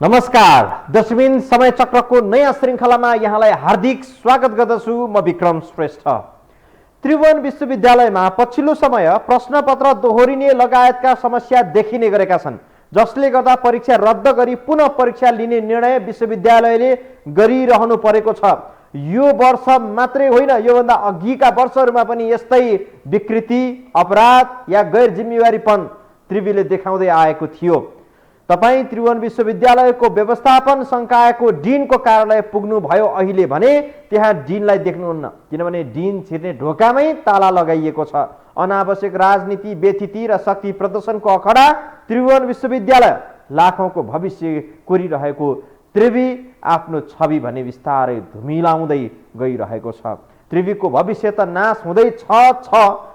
नमस्कार, दशमीन समय चक्रको नयाँ श्रृङ्खलामा यहाँलाई हार्दिक स्वागत गर्दछु। म विक्रम श्रेष्ठ। त्रिभुवन विश्वविद्यालयमा पछिल्लो समय प्रश्नपत्र दोहोरिने लगायतका समस्या देखिने गरेका छन्, जसले गर्दा परीक्षा रद्द गरी पुनः परीक्षा लिने निर्णय विश्वविद्यालयले गरिरहनु परेको छ। यो वर्ष मात्रै होइन, योभन्दा अघिका वर्षहरूमा पनि यस्तै विकृति, अपराध या गैर जिम्मेवारीपन त्रिवीले देखाउँदै आएको थियो। तपाईँ त्रिभुवन विश्वविद्यालयको व्यवस्थापन संकायको डिनको कार्यालय पुग्नु भयो अहिले भने त्यहाँ डिनलाई देख्नुहुन्न, किनभने डिन छिर्ने ढोकामै ताला लगाइएको छ। अनावश्यक राजनीति, व्यथिति र शक्ति प्रदर्शनको अखडा त्रिभुवन विश्वविद्यालय लाखौंको भविष्य कोरिरहेको त्रिवी आफ्नो छवि भने बिस्तारै धुमिलाउँदै गइरहेको छ। त्रिवीको भविष्य त नाश हुँदै छ,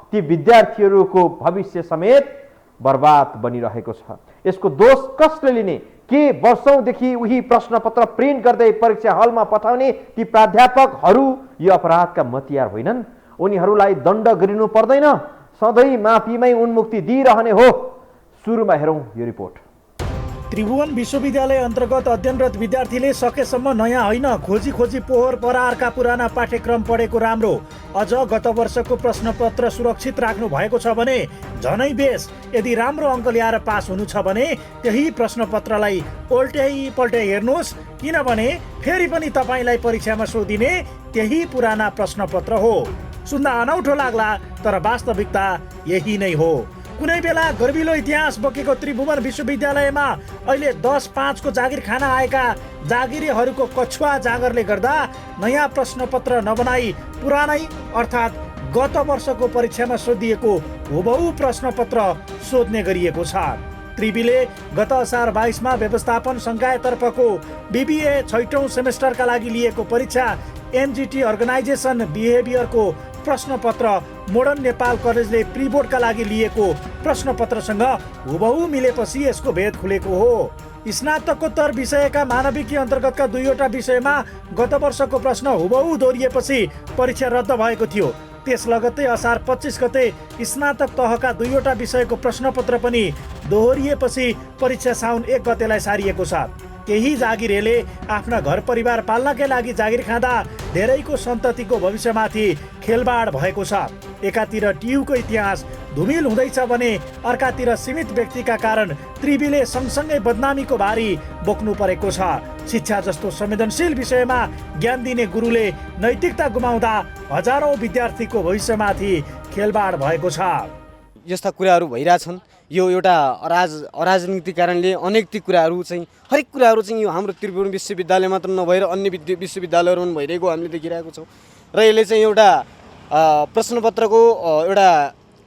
ती विद्यार्थीहरूको भविष्य समेत बर्बाद बनिरहेको छ। यसको दोष कसले लिने? के वर्षौंदेखि उही प्रश्नपत्र प्रिन्ट गर्दै परीक्षा हलमा पठाउने ती प्राध्यापकहरू यो अपराधका मतियार होइनन्? उनीहरूलाई दण्ड गरिनु पर्दैन? सधैँ माफीमै उन्मुक्ति दिइरहने हो? सुरुमा हेरौँ यो रिपोर्ट। त्रिभुवन विश्वविद्यालय अन्तर्गत अध्ययनरत विद्यार्थीले सकेसम्म नयाँ होइन, खोजी खोजी पोहोर परारका पुराना पाठ्यक्रम पढेको राम्रो। अझ गत वर्षको प्रश्नपत्र सुरक्षित राख्नु भएको छ भने झनै बेस। यदि राम्रो अङ्क ल्याएर पास हुनु छ भने त्यही प्रश्नपत्रलाई उल्टै पल्टै हेर्नुहोस्, किनभने फेरि पनि तपाईँलाई परीक्षामा सोधिने त्यही पुराना प्रश्नपत्र हो। सुन्दा अनौठो लाग्ला, तर वास्तविकता यही नै हो। कुनै बेला गर्विलो इतिहास बोकेको त्रिभुवन विश्वविद्यालयमा अहिले 10-5 को जागिर खान आएका जागिरेहरूको कछुवा जागरले गर्दा नयाँ प्रश्नपत्र नबनाई पुरानै अर्थात् गत वर्षको परीक्षामा सोधिएको हुबहु प्रश्नपत्र सोध्ने गरिएको छ। त्रिवीले गत असार 22 मा व्यवस्थापन संकायतर्फको बीबीए 6औं सेमेस्टरका लागि लिएको परीक्षा एनजीटी अर्गनाइजेसन बिहेभियरको प्रश्नपत्र मोडर्न नेपाल कलेजले प्री बोर्डका लागि लिएको प्रश्नपत्रसँग हुबहु मिलेपछि यसको भेद खुलेको हो। स्नातकोत्तर विषयका मानविकी अन्तर्गतका 2वटा विषयमा गत वर्षको प्रश्न हुबहु दोहोरिएपछि परीक्षा रद्द भएको थियो। त्यस लगत्तै असार 25 गते स्नातक तहका 2वटा विषयको प्रश्नपत्र पनि दोहोरिएपछि परीक्षा साउन 1 गतेलाई सारिएको छ। केही जागिरेले आफ्ना घर परिवार पाल्नकै लागि जागिर खाँदा धेरैको सन्ततिको भविष्यमाथि खेलबाड भएको छ। एकातिर टियुको इतिहास धुमिल हुँदैछ भने अर्कातिर सीमित व्यक्तिका कारण त्रिवीले सँगसँगै बदनामीको भारी बोक्नु परेको छ। शिक्षा जस्तो संवेदनशील विषयमा ज्ञान दिने गुरुले नैतिकता गुमाउँदा हजारौं विद्यार्थीको भविष्यमाथि खेलबाड भएको छ। यस्ता कुराहरू भइरहेछन्। यो एउटा अराजनीतिक कारणले अनेक ती कुराहरू चाहिँ हरेक कुराहरू चाहिँ यो हाम्रो त्रिभुवन विश्वविद्यालय मात्र नभएर अन्य विश्वविद्यालयहरू पनि भइरहेको हामीले देखिरहेको छौँ। र यसले चाहिँ एउटा प्रश्नपत्रको एउटा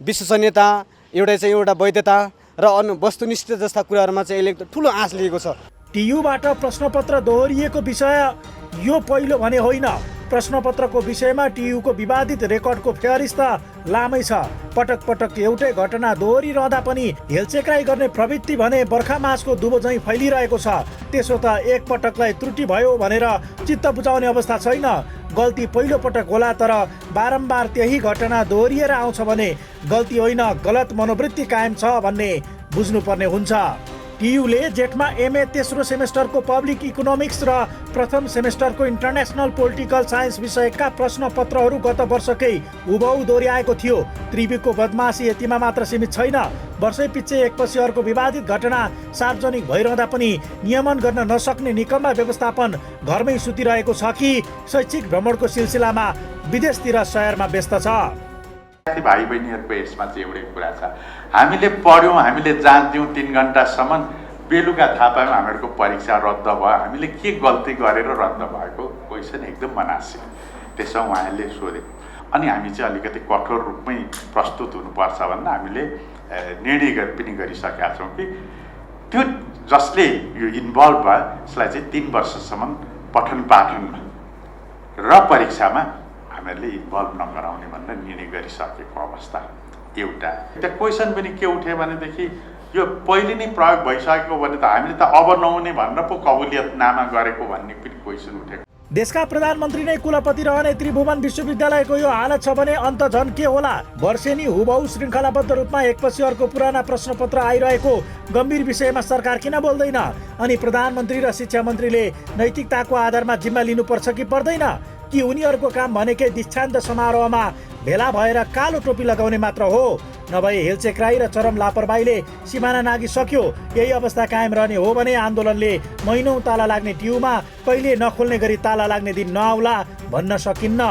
विश्वसनीयता, एउटा वैधता र अन्य वस्तुनिष्ठ जस्ता कुराहरूमा चाहिँ यसले ठुलो आँच लिएको छ। टियुबाट प्रश्नपत्र दोहोरिएको विषय यो पहिलो भने होइन। प्रश्नपत्रको विषयमा टियुको विवादित रेकर्डको फेहरिस्त लामै छ। पटक पटक एउटै घटना दोहोरिरहँदा पनि हेलचेक्राइ गर्ने प्रवृत्ति भने बर्खा मासको दुबो झैँ फैलिरहेको छ। त्यसो त एक पटकलाई त्रुटि भयो भनेर चित्त बुझाउने अवस्था छैन। गल्ती पहिलो पटक होला, तर बारम्बार त्यही घटना दोहोरिएर आउँछ भने गल्ती होइन, गलत मनोवृत्ति कायम छ भन्ने बुझ्नुपर्ने हुन्छ। टियुले जेठमा एमए तेस्रो सेमेस्टरको पब्लिक इकोनोमिक्स र प्रथम सेमेस्टरको इन्टरनेसनल पोलिटिकल साइन्स विषयका प्रश्नपत्रहरू गत वर्षकै हुबहु दोहोर्याएको थियो। त्रिवीको बदमासी यतिमा मात्र सीमित छैन। वर्षै पछि एकपछि अर्को विवादित घटना सार्वजनिक भइरहँदा पनि नियमन गर्न नसक्ने निकम्मा व्यवस्थापन घरमै सुतिरहेको छ कि शैक्षिक भ्रमणको सिलसिलामा विदेशतिर शहरमा व्यस्त छ। भाइ बहिनीहरूको यसमा चाहिँ एउटै कुरा छ, हामीले पढ्यौँ, हामीले जान्थ्यौँ 3 घन्टासम्म, बेलुका थाहा पायौँ हामीहरूको परीक्षा रद्द भयो। हामीले के गल्ती गरेर रद्द भएको क्वेसन एकदम मनासिब। त्यसमा उहाँले सोधे अनि हामी चाहिँ अलिकति कठोर रूपमै प्रस्तुत हुनुपर्छ भनेर हामीले निर्णय पनि गरिसकेका छौँ कि त्यो जसले यो इन्भल्भ भयो त्यसलाई चाहिँ 3 वर्षसम्म पठन पाठनमा र परीक्षामा हामीहरूले इन्भल्भ नगराउने भनेर निर्णय गरिसकेको अवस्था एउटा। त्यहाँ क्वेसन पनि के उठ्यो भनेदेखि यो पहिले नै प्रयोग भइसकेको भने त हामीले त अब नहुने भनेर पो कबुलियतनामा गरेको भन्ने पनि क्वेसन उठेको। देशका प्रधानमन्त्री नै कुलपति रहने त्रिभुवन विश्वविद्यालयको यो हालत छ भने अन्त झन् के होला? वर्षेनी हुबहु श्रृङ्खलाबद्ध रूपमा एकपछि अर्को पुराना प्रश्नपत्र आइरहेको गम्भीर विषयमा सरकार किन बोल्दैन? अनि प्रधानमन्त्री र शिक्षा मन्त्रीले नैतिकताको आधारमा जिम्मा लिनुपर्छ कि पर्दैन? कि उनीहरूको काम भनेकै दीक्षान्त समारोहमा भेला भएर कालो टोपी लगाउने मात्र हो? नभए हेलचेक्राई र चरम लापरवाहीले सिमाना नागिसक्यो। यही अवस्था कायम रहने हो भने आन्दोलनले महिनौँ ताला लाग्ने टियुमा कहिले नखोल्ने गरी ताला लाग्ने दिन नआउला भन्न सकिन्न।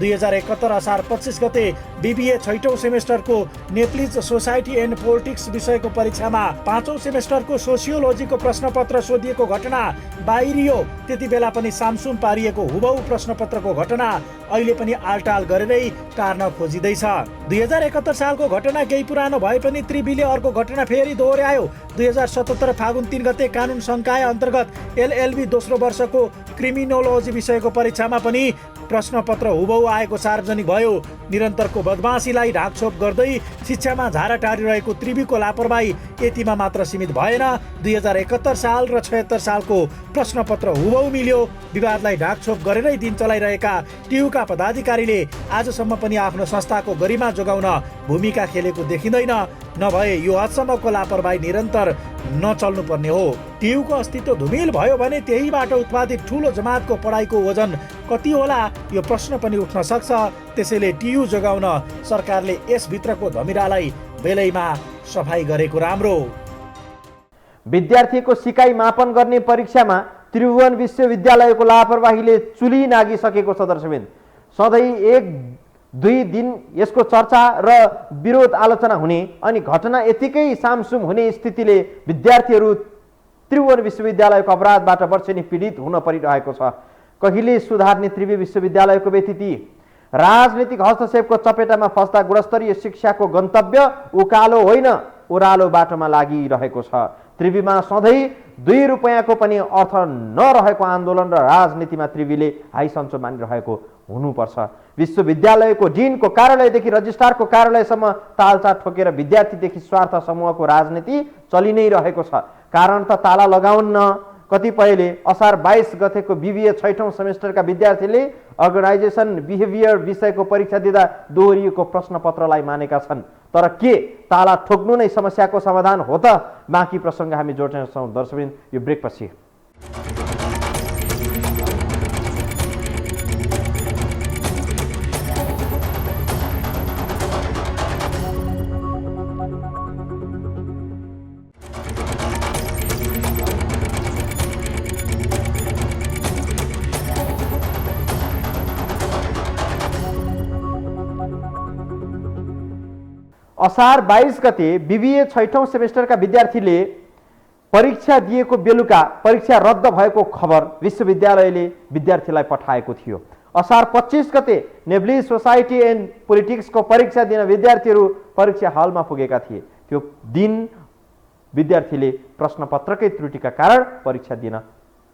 2071 असार 25 गते बिबिए 6औं सेमेस्टरको नेप्लिज सोसाइटी एन्ड पोलिटिक्स विषयको परीक्षामा 5औं सेमेस्टरको सोसियोलोजीको प्रश्नपत्र सोधिएको घटना बाहिरियो। त्यति बेला पनि सामसुम पारिएको हुबहु प्रश्नपत्रको घटना अहिले पनि आलटाल गरेरै टार्न खोजिँदैछ। 2071 सालको घटना केही पुरानो भए पनि त्रिवीले अर्को घटना फेरि दोहोर्यायो। 2077 फागुन 3 गते कानुन संकाय अन्तर्गत एलएलबी दोस्रो वर्षको क्रिमिनोलोजी विषयको परीक्षामा पनि प्रश्नपत्र हुबहु आएको सार्वजनिक भयो। निरन्तरको बदमासीलाई ढाकछोप गर्दै शिक्षामा झारा टारिरहेको त्रिवीको लापरवाही यतिमा मात्र सीमित भएन। 2071 साल र 76 सालको प्रश्नपत्र हुबहु मिल्यो। विवादलाई ढाकछोप गरेरै दिन चलाइरहेका टियुका पदाधिकारीले आजसम्म पनि आफ्नो संस्थाको गरिमा जोगाउन भूमिका खेलेको देखिँदैन। नभए यो हदसम्मको लापरवाही निरन्तर नचल्नुपर्ने हो। टियुको अस्तित्व धुमिल भयो भने त्यहीबाट उत्पादित ठुलो जमातको पढाइको वजन कति होला यो प्रश्न पनि उठ्न सक्छ। त्यसैले टियु जोगाउन सरकारले यसभित्रको धमिरालाई बेलैमा सफाई गरेको राम्रो। विद्यार्थीको सिकाइ मापन गर्ने परीक्षामा त्रिभुवन विश्वविद्यालयको लापरवाहीले चुली नागिसकेको छ। दर्शकबिन, सधैँ 1-2 दिन यसको चर्चा र विरोध आलोचना हुने अनि घटना यतिकै सामसुम हुने स्थितिले विद्यार्थीहरू त्रिभुवन विश्वविद्यालयको अपराधबाट वर्षेनी पीडित हुन परिरहेको छ। कहिले सुधार्ने त्रिवी विश्वविद्यालयको व्यथिति? राजनीतिक हस्तक्षेपको चपेटामा फस्दा गुणस्तरीय शिक्षाको गन्तव्य उकालो होइन ओह्रालो बाटोमा लागिरहेको छ। त्रिवीमा सधैँ 2 रुपैयाँको पनि अर्थ नरहेको आन्दोलन र राजनीतिमा त्रिवीले हाइसन्चो मानिरहेको हुनुपर्छ। विश्वविद्यालयको डिनको कार्यालयदेखि रजिस्ट्रारको कार्यालयसम्म तालचार ठोकेर विद्यार्थीदेखि स्वार्थ समूहको राजनीति चलि नै रहेको छ। कारण त ताला लगाउन्न। कतिपयले असार 22 गतेको बिबिए 6औं सेमेस्टरका विद्यार्थीले अर्गनाइजेसन बिहेभियर विषयको परीक्षा दिँदा दोहोरिएको प्रश्नपत्रलाई मानेका छन्। तर के ताला ठोक्नु नै समस्याको समाधान हो त? बाँकी प्रसङ्ग हामी जोड्नेछौँ दर्शकबिन यो ब्रेकपछि। असार 22 गते बिबिए 6औं सेमेस्टरका विद्यार्थीले परीक्षा दिएको बेलुका परीक्षा रद्द भएको खबर विश्वविद्यालयले विद्यार्थीलाई पठाएको थियो। असार 25 गते नेप्लिज सोसाइटी एन्ड पोलिटिक्सको परीक्षा दिन विद्यार्थीहरू परीक्षा हलमा पुगेका थिए। त्यो दिन विद्यार्थीले प्रश्नपत्रकै त्रुटिका कारण परीक्षा दिन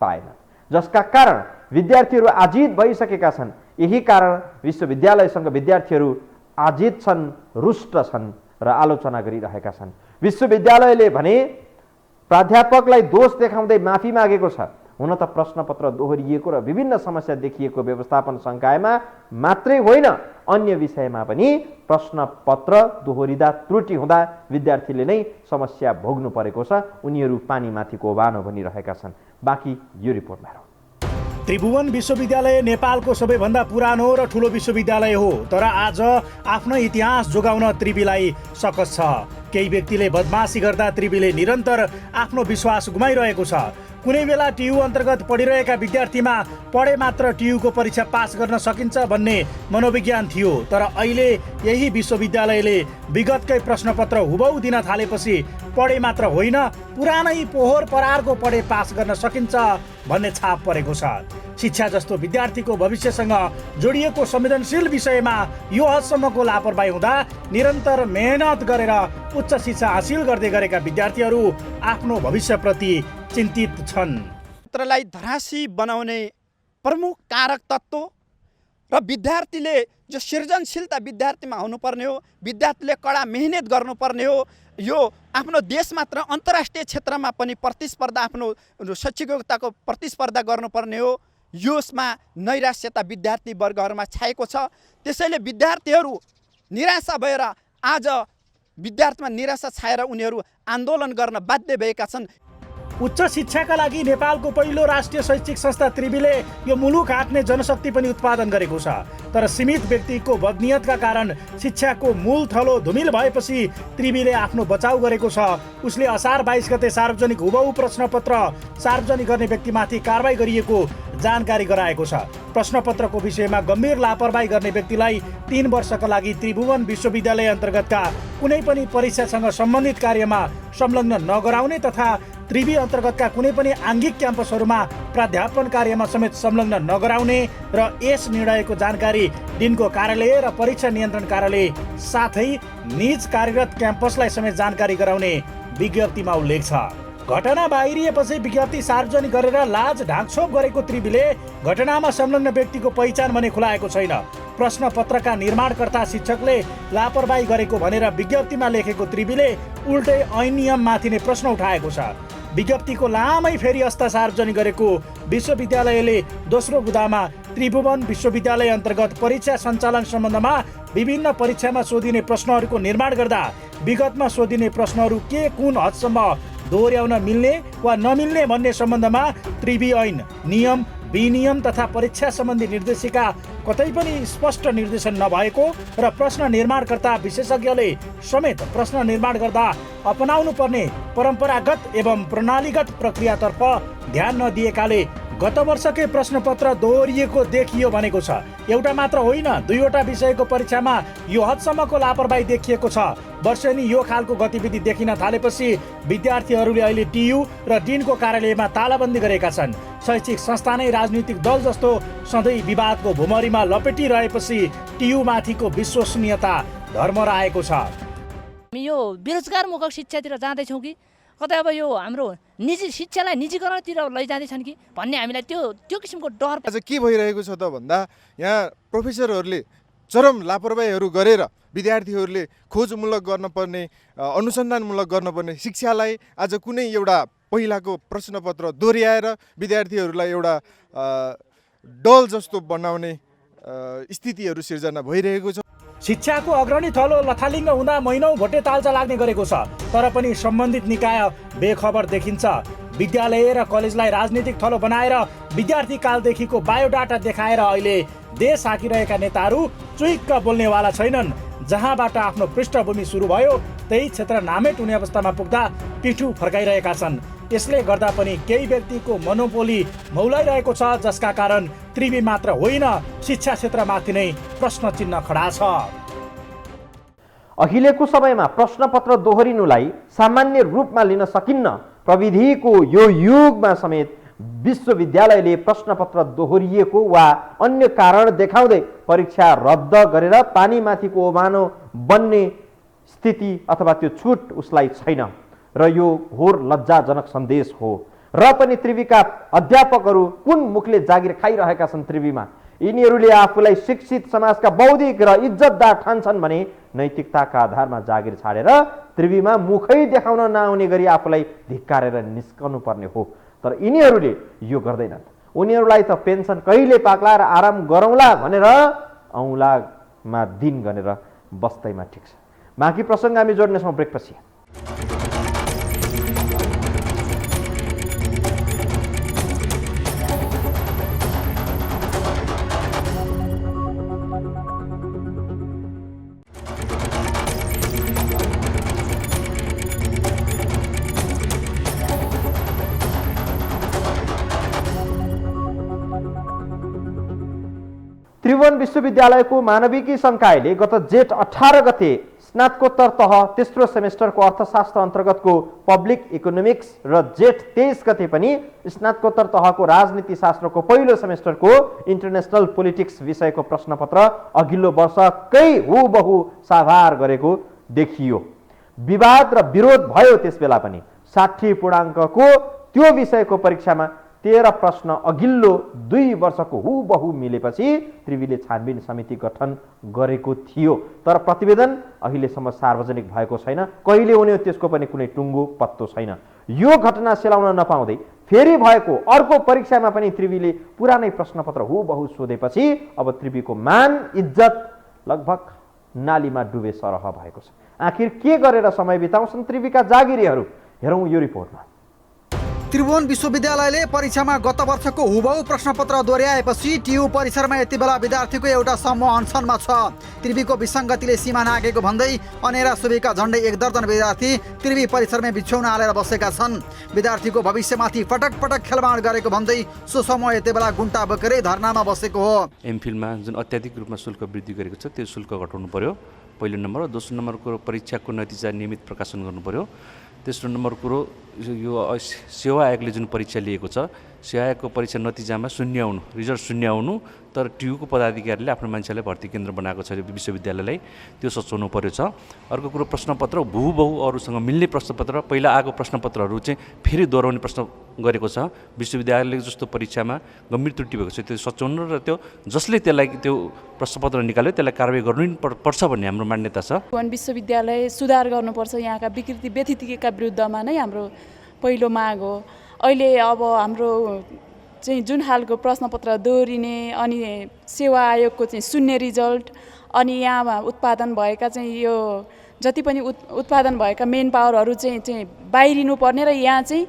पाएन, जसका कारण विद्यार्थीहरू आजित भइसकेका छन्। यही कारण विश्वविद्यालयसँग विद्यार्थीहरू आजित छन्, रुष्ट छन् र आलोचना गरिरहेका छन्। विश्वविद्यालयले भने प्राध्यापकलाई दोष देखाउँदै माफी मागेको छ। हुन त प्रश्नपत्र दोहोरिएको र विभिन्न समस्या देखिएको व्यवस्थापन संकायमा मात्रै होइन अन्य विषयमा पनि प्रश्नपत्र दोहोरिँदा त्रुटि हुँदा विद्यार्थीले नै समस्या भोग्नु परेको छ। उनीहरू पानीमाथिको ओभानो भनिरहेका छन्। बाँकी यो रिपोर्टमा हेरौँ। त्रिभुवन विश्वविद्यालय नेपालको सबैभन्दा पुरानो र ठुलो विश्वविद्यालय हो। तर आज आफ्नो इतिहास जोगाउन त्रिवीलाई सकस छ। केही व्यक्तिले बदमासी गर्दा त्रिवीले निरन्तर आफ्नो विश्वास गुमाइरहेको छ। कुनै बेला टियु अन्तर्गत पढिरहेका विद्यार्थीमा पढे मात्र टियुको परीक्षा पास गर्न सकिन्छ भन्ने मनोविज्ञान थियो। तर अहिले यही विश्वविद्यालयले विगतकै प्रश्नपत्र हुबहु दिन थालेपछि पढे मात्र होइन पुरानै पोहोर परारको पढे पास गर्न सकिन्छ भन्ने छाप परेको छ। शिक्षा जस्तो विद्यार्थीको भविष्यसँग जोडिएको संवेदनशील विषयमा यो हदसम्मको लापरवाही हुँदा निरन्तर मेहनत गरेर उच्च शिक्षा हासिल गर्दै गरेका विद्यार्थीहरू आफ्नो भविष्यप्रति चिन्तित छन्। क्षेत्रलाई धराशी बनाउने प्रमुख कारक तत्त्व र विद्यार्थीले जो सृजनशीलता विद्यार्थीमा हुनुपर्ने हो, विद्यार्थीले कडा मेहनत गर्नुपर्ने हो। यो आफ्नो देश मात्र अन्तर्राष्ट्रिय क्षेत्रमा पनि प्रतिस्पर्धा आफ्नो शैक्षिक योग्यताको प्रतिस्पर्धा गर्नुपर्ने हो। यसमा नैराश्यता विद्यार्थी वर्गहरूमा छाएको छ। त्यसैले विद्यार्थीहरू निराशा भएर आज विद्यार्थीमा निराशा छाएर उनीहरू आन्दोलन गर्न बाध्य भएका छन्। उच्च शिक्षाका लागि नेपालको पहिलो राष्ट्रिय शैक्षिक संस्था त्रिवीले यो मुलुक हाँक्ने जनशक्ति पनि उत्पादन गरेको छ। तर सीमित व्यक्तिको बदनियतका कारण शिक्षाको मूल थलो धुमिल भएपछि त्रिवीले आफ्नो बचाउ गरेको छ। उसले असार 22 गते सार्वजनिक हुबहु प्रश्नपत्र सार्वजनिक गर्ने व्यक्तिमाथि कारबाही गरिएको जानकारी गराएको छ। प्रश्नपत्रको विषयमा गम्भीर लापरवाही गर्ने व्यक्तिलाई 3 वर्षका लागि त्रिभुवन विश्वविद्यालय अन्तर्गतका कुनै पनि परीक्षासँग सम्बन्धित कार्यमा संलग्न नगराउने तथा त्रिवी अन्तर्गतका कुनै पनि आङ्गिक क्याम्पसहरूमा प्राध्यापन कार्यमा समेत संलग्न नगराउने र यस निर्णयको जानकारी डिनको कार्यालय र परीक्षा नियन्त्रण कार्यालय साथै निज कार्यरत क्याम्पसलाई समेत जानकारी गराउने विज्ञप्तिमा उल्लेख छ। घटना बाहिरिएपछि विज्ञप्ति सार्वजनिक गरेर लाज ढाकछोप गरेको त्रिवीले घटनामा संलग्न व्यक्तिको पहिचान भने खुलाएको छैन। प्रश्नपत्रका निर्माणकर्ता शिक्षकले लापरवाही गरेको भनेर विज्ञप्तिमा लेखेको त्रिवीले उल्टै ऐन नियममाथि नै प्रश्न उठाएको छ। विज्ञप्तिको लामै फेरि अस्ता सार्वजनिक गरेको विश्वविद्यालयले दोस्रो बुँदामा त्रिभुवन विश्वविद्यालय अन्तर्गत परीक्षा सञ्चालन सम्बन्धमा विभिन्न परीक्षामा सोधिने प्रश्नहरूको निर्माण गर्दा विगतमा सोधिने प्रश्नहरू के कुन हदसम्म दोहोर्याउन मिल्ने वा नमिल्ने भन्ने सम्बन्धमा त्रिवी ऐन नियम विनियम तथा परीक्षा सम्बन्धी निर्देशिका कतै पनि स्पष्ट निर्देशन नभएको र प्रश्न निर्माणकर्ता विशेषज्ञले समेत प्रश्न निर्माण गर्दा अपनाउनु पर्ने परम्परागत एवं प्रणालीगत प्रक्रियातर्फ ध्यान नदिएकाले गत वर्षकै प्रश्नपत्र दोहोरिएको देखियो भनेको छ। एउटा मात्र होइन, 2वटा विषयको परीक्षामा यो हदसम्मको लापरवाही देखिएको छ। वर्षेनी यो खालको गतिविधि देखिन थालेपछि विद्यार्थीहरूले अहिले टियु र डिनको कार्यालयमा तालाबन्दी गरेका छन्। शैक्षिक संस्था नै राजनीतिक दल जस्तो सधैँ विवादको भुमरीमा लपेटिरहेपछि टियु माथिको विश्वसनीयता धर्मराएको छ। यो बेरोजगारमुखक शिक्षातिर जाँदैछौँ कि कतै अब यो हाम्रो निजी शिक्षालाई निजीकरणतिर लैजाँदैछन् कि भन्ने हामीलाई त्यो किसिमको डर। आज के भइरहेको छ त भन्दा यहाँ प्रोफेसरहरूले चरम लापरवाहीहरू गरेर विद्यार्थीहरूले खोजमूलक गर्नुपर्ने अनुसन्धानमूलक गर्नुपर्ने शिक्षालाई आज कुनै एउटा पहिलाको प्रश्नपत्र दोहोऱ्याएर विद्यार्थीहरूलाई एउटा डल जस्तो बनाउने स्थितिहरू सिर्जना भइरहेको छ। शिक्षाको अग्रणी थलो लथालिङ्ग हुँदा महिनौ भोटे ताल्चा लाग्ने गरेको छ। तर पनि सम्बन्धित निकाय बेखबर देखिन्छ। विद्यालय र कलेजलाई राजनीतिक थलो बनाएर विद्यार्थी कालदेखिको बायोडाटा देखाएर अहिले देश हाकिरहेका नेताहरू चुइक्क बोल्नेवाला छैनन्। जहाँबाट आफ्नो पृष्ठभूमि सुरु भयो त्यही क्षेत्र नामेट हुने अवस्थामा पुग्दा पिठु फर्काइरहेका छन्। यसले गर्दा पनि केही व्यक्तिको मनोपोली मौलाइरहेको छ, जसका कारण त्रिवी मात्र होइन शिक्षा क्षेत्रमाथि नै प्रश्न चिन्ह खडा छ। अहिलेको समयमा प्रश्नपत्र दोहोरिनुलाई सामान्य रूपमा लिन सकिन्न। प्रविधिको यो युगमा समेत विश्वविद्यालयले प्रश्नपत्र दोहोरिएको वा अन्य कारण देखाउँदै परीक्षा रद्द गरेर पानीमाथिको ओमानो बन्ने स्थिति अथवा त्यो छुट उसलाई छैन र यो घोर लज्जाजनक सन्देश हो। र पनि त्रिवीका अध्यापकहरू कुन मुखले जागिर खाइरहेका छन् त्रिवीमा? यिनीहरूले आफूलाई शिक्षित समाजका बौद्धिक र इज्जतदार ठान्छन् भने नैतिकताका आधारमा जागिर छाडेर त्रिवीमा मुखै देखाउन नआउने गरी आफूलाई धिक्कारेर निस्कनु पर्ने हो। तर यिनीहरूले यो गर्दैनन्। उनीहरूलाई त पेन्सन कहिले पाक्ला र आराम गरौँला भनेर औँलामा दिन गनेर बस्दैमा ठिक छ। बाँकी प्रसङ्ग हामी जोड्नेछौँ ब्रेकपछि। त्रिभुवन विश्वविद्यालयको मानविकी संकायले गत जेठ 18 गते स्नातकोत्तर तह तेस्रो सेमेस्टरको अर्थशास्त्र अन्तर्गतको पब्लिक इकोनोमिक्स र जेठ 23 गते पनि स्नातकोत्तर तहको राजनीति शास्त्रको पहिलो सेमेस्टरको इन्टरनेसनल पोलिटिक्स विषयको प्रश्नपत्र अघिल्लो वर्षकै हुबहु साभार गरेको देखियो। विवाद र विरोध भयो। त्यसबेला पनि 60 पूर्णाङ्कको त्यो विषयको परीक्षामा 13 प्रश्न अघिल्लो 2 वर्षको हुबहु मिलेपछि त्रिवीले छानबिन समिति गठन गरेको थियो। तर प्रतिवेदन अहिलेसम्म सार्वजनिक भएको छैन। कहिले हुने त्यसको पनि कुनै टुङ्गो पत्तो छैन। यो घटना सेलाउन नपाउँदै फेरि भएको अर्को परीक्षामा पनि त्रिवीले पुरानै प्रश्नपत्र हुबहु सोधेपछि अब त्रिवीको मान इज्जत लगभग नालीमा डुबे सरह भएको छ। आखिर के गरेर समय बिताउँछन् त्रिवीका जागिरीहरू, हेरौँ यो रिपोर्टमा। त्रिभुवन विश्वविद्यालयले परीक्षामा गत वर्षको हुबहु प्रश्नपत्र दोहोर्याएपछि टियु परिसरमा यति बेला विद्यार्थीको एउटा समूह अनसनमा छ। त्रिवीको विसङ्गतिले सीमा नागेको भन्दै अनेरा सुबेका झण्डै 1 दर्जन विद्यार्थी त्रिवी परिसरमै बिछौना हालेर बसेका छन्। विद्यार्थीको भविष्यमाथि पटक पटक खेलबाड गरेको भन्दै सो समूह यति बेला गुन्टा बोकेरै धरनामा बसेको हो। एमफिलमा जुन अत्याधिक रूपमा शुल्क वृद्धि गरेको छ त्यो शुल्क घटाउनु पर्यो पहिलो नम्बर। दोस्रो नम्बरको परीक्षाको नतिजा नियमित प्रकाशन गर्नु पर्यो। तेस्रो नम्बर कुरो यो सेवा आयोगले जुन परीक्षा लिएको छ सेवा आयोगको परीक्षा नतिजामा 0 आउनु, रिजल्ट 0 आउनु, तर टियुको पदाधिकारीले आफ्नो मान्छेलाई भर्ती केन्द्र बनाएको छ विश्वविद्यालयलाई, त्यो सच्याउनु पर्यो छ। अर्को कुरो प्रश्नपत्र हुबहु अरूसँग मिल्ने प्रश्नपत्र, पहिला आएको प्रश्नपत्रहरू चाहिँ फेरि दोहोऱ्याउने प्रश्न गरेको छ। विश्वविद्यालयले जस्तो परीक्षामा गम्भीर त्रुटि भएको छ त्यो सच्याउनु र त्यो जसले त्यसलाई त्यो प्रश्नपत्र निकाल्यो त्यसलाई कारबाही गर्नु पर्छ भन्ने हाम्रो मान्यता छ। त्रिभुवन विश्वविद्यालय सुधार गर्नुपर्छ, यहाँका विकृति व्यथितिका विरुद्धमा नै हाम्रो पहिलो माग हो। अहिले अब हाम्रो चाहिँ जुन खालको प्रश्नपत्र दोहोरिने अनि सेवा आयोगको चाहिँ 0 रिजल्ट अनि यहाँ उत्पादन भएका चाहिँ यो जति पनि उत्पादन भएका मेन पावरहरू चाहिँ बाहिरिनु पर्ने र यहाँ चाहिँ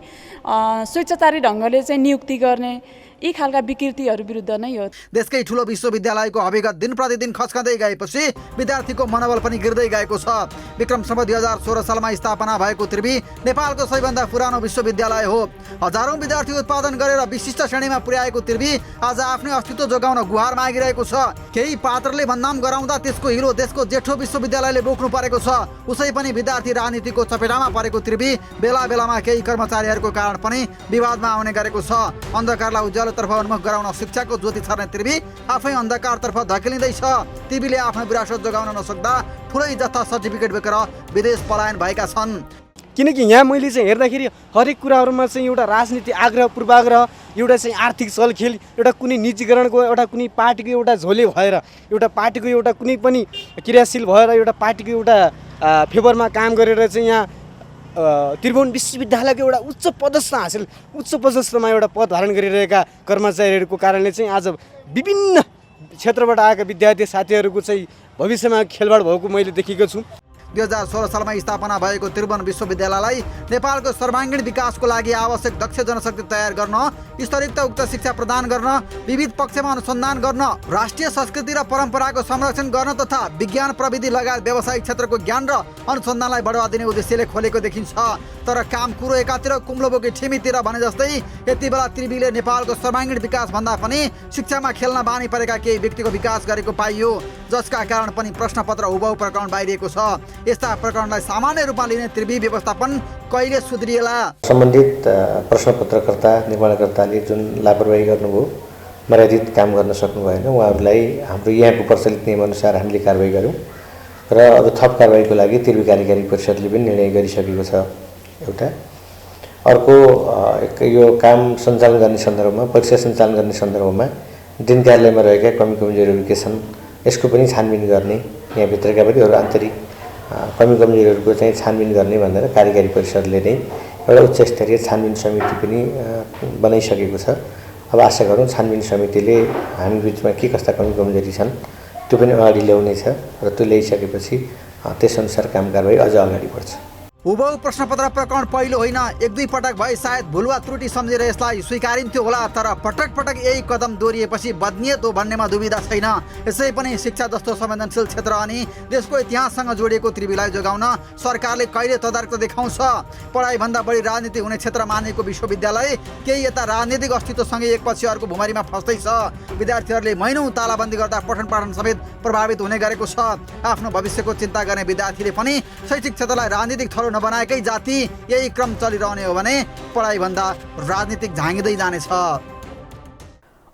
स्वेच्छाचारी ढङ्गले चाहिँ नियुक्ति गर्ने यी खालका विकृतिहरू विरुद्ध नै हो। देशकै ठुलो विश्वविद्यालयको अभिगत दिन प्रतिदिन खस्कँदै गएपछि विद्यार्थीको मनोबल पनि गिर्दै गएको छ। विक्रम सम्वत 2016 सालमा स्थापना भएको त्रिवी नेपालको सबैभन्दा पुरानो विश्वविद्यालय हो। हजारौं विद्यार्थी उत्पादन गरेर विशिष्ट श्रेणीमा पुर्याएको त्रिवी आज आफ्नै अस्तित्व जोगाउन गुहार मागिरहेको छ। केही पात्रले बदनाम गराउँदा त्यसको हिलो देशको जेठो विश्वविद्यालयले बोक्नु परेको छ। उसै पनि विद्यार्थी राजनीतिको चपेटामा परेको त्रिवी बेला बेलामा केही कर्मचारीहरूको कारण पनि विवादमा आउने गरेको छ। अन्धकारलाई उज्यालोतर्फ उन्मुख गराउन शिक्षाको ज्योति छर्ने त्रिवी आफै अन्धकारतर्फ धकेलिँदैछ। त्रिवीले आफ्नो विरासत जोगाउन नसक्दा ठुलै जस्ता सर्टिफिकेट बोकेर विदेश पलायन भएका छन्। किनकि यहाँ मैले चाहिँ हेर्दाखेरि हरेक कुराहरूमा चाहिँ एउटा राजनीति आग्रह पूर्वाग्रह, एउटा चाहिँ आर्थिक चलखेल, एउटा कुनै निजीकरणको, एउटा कुनै पार्टीको एउटा झोले भएर, एउटा पार्टीको एउटा कुनै पनि क्रियाशील भएर एउटा पार्टीको एउटा फेभरमा काम गरेर चाहिँ यहाँ त्रिभुवन विश्वविद्यालयको एउटा उच्च पदस्थमा एउटा पद धारण गरिरहेका कर्मचारीहरूको कारणले चाहिँ आज विभिन्न क्षेत्रबाट आएका विद्यार्थी साथीहरूको चाहिँ भविष्यमा खेलबाड भएको मैले देखेको छु। 2016 सालमा स्थापना भएको त्रिभुवन विश्वविद्यालयलाई नेपालको सर्वाङ्गीण विकासको लागि आवश्यक दक्ष जनशक्ति तयार गर्न, स्तरयुक्त उच्च शिक्षा प्रदान गर्न, विविध पक्षमा अनुसन्धान गर्न, राष्ट्रिय संस्कृति र परम्पराको संरक्षण गर्न तथा विज्ञान प्रविधि लगायत व्यावसायिक क्षेत्रको ज्ञान र अनुसन्धानलाई बढावा दिने उद्देश्यले खोलेको देखिन्छ। तर काम कुरो एकातिर कुम्लो बोकी ठिमीतिर भने जस्तै यति बेला त्रिवीले नेपालको सर्वाङ्गीण विकास भन्दा पनि शिक्षामा खेल्न बानी परेका केही व्यक्तिको विकास गरेको पाइयो, जसका कारण पनि प्रश्नपत्र हुबहु प्रकरण बाहिरिएको छ। यस्ता प्रकरणलाई सामान्य रूपमा लिने त्रिवी व्यवस्थापन कहिले सुध्रिएला? सम्बन्धित प्रश्नपत्रकर्ता निर्माणकर्ताले जुन लापरवाही गर्नुभयो, मर्यादित काम गर्न सक्नु भएन, उहाँहरूलाई हाम्रो यहाँको प्रचलित नियमअनुसार हामीले कारबाही गऱ्यौँ र अब थप कारबाहीको लागि त्रिवी कार्यकारी परिषदले पनि निर्णय गरिसकेको छ। एउटा अर्को यो काम सञ्चालन गर्ने सन्दर्भमा, परीक्षा सञ्चालन गर्ने सन्दर्भमा दिन कार्यालयमा रहेका कमी कमजोरीहरू के छन् यसको पनि छानबिन गर्ने, यहाँभित्रका पनि अरू आन्तरिक कमी कमजोरीहरूको चाहिँ छानबिन गर्ने भनेर कार्यकारी परिषदले नै एउटा उच्च स्तरीय छानबिन समिति पनि बनाइसकेको छ। अब आशा गरौँ छानबिन समितिले हामी बिचमा के कस्ता कमी कमजोरी छन् त्यो पनि अगाडि ल्याउनेछ र त्यो ल्याइसकेपछि त्यसअनुसार काम कारबाही अझ अगाडि बढ्छ। हुबहु प्रश्नपत्र प्रकरण पहिलो होइन, 1-2 पटक भए सायद भुल वा त्रुटि सम्झेर यसलाई स्वीकारिन्थ्यो होला, तर पटक पटक यही कदम दोहोरिएपछि बदनियत हो भन्नेमा दुविधा छैन। यसै पनि शिक्षा जस्तो संवेदनशील क्षेत्र अनि देशको इतिहाससँग जोडिएको त्रिवीलाई जोगाउन सरकारले कहिले तदारक देखाउँछ? पढाइभन्दा बढी राजनीति हुने क्षेत्र मानेको विश्वविद्यालय केही यता राजनीतिक अस्तित्वसँगै एकपछि अर्को भुमरीमा फस्दैछ। विद्यार्थीहरूले महिनौँ तालाबन्दी गर्दा पठन पाठन समेत प्रभावित हुने गरेको छ। आफ्नो भविष्यको चिन्ता गर्ने विद्यार्थीले पनि शैक्षिक क्षेत्रलाई राजनीतिक थलो नबनाएकै जाति यही क्रम चलिरहने हो भने पढाइभन्दा राजनीतिक झाँगिँदै जानेछ।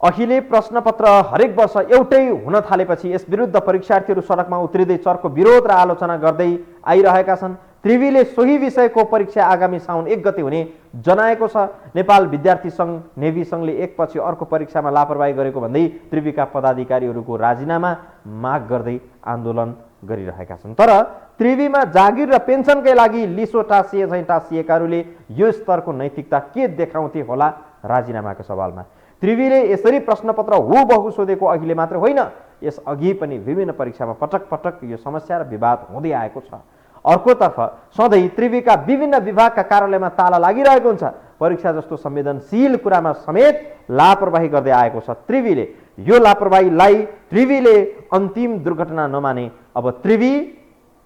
अहिले प्रश्नपत्र हरेक वर्ष एउटै हुन थालेपछि यस विरुद्ध परीक्षार्थीहरू सडकमा उत्रिँदै चर्को विरोध र आलोचना गर्दै आइरहेका छन्। त्रिवीले सोही विषयको परीक्षा आगामी साउन 1 गते हुने जनाएको छ। नेपाल विद्यार्थी सङ्घ नेभी सङ्घले एकपछि अर्को परीक्षामा लापरवाही गरेको भन्दै त्रिवीका पदाधिकारीहरूको राजीनामा माग गर्दै आन्दोलन गरिरहेका छन्। तर त्रिवीमा जागिर र पेन्सनकै लागि लिसो टाँसिएकाहरूले यो स्तरको नैतिकता के देखाउँथे होला राजीनामाको सवालमा। त्रिवीले यसरी प्रश्नपत्र हुबहु सोधेको अहिले मात्र होइन, यस अघि पनि विभिन्न परीक्षामा पटक पटक यो समस्या र विवाद हुँदै आएको छ। अर्कोतर्फ सधैँ त्रिवीका विभिन्न विभागका कार्यालयमा ताला लागिरहेको हुन्छ। परीक्षा जस्तो संवेदनशील कुरामा समेत लापरवाही गर्दै आएको छ त्रिवीले। यो लापरवाहीलाई त्रिवीले अन्तिम दुर्घटना नमाने अब त्रिवी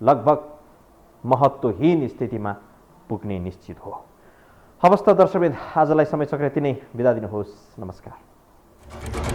लगभग महत्त्वहीन स्थितिमा पुग्ने निश्चित हो। हवस् त दर्शकवृन्द, आजलाई समय सकेर यति नै बिदा दिनुहोस्। नमस्कार।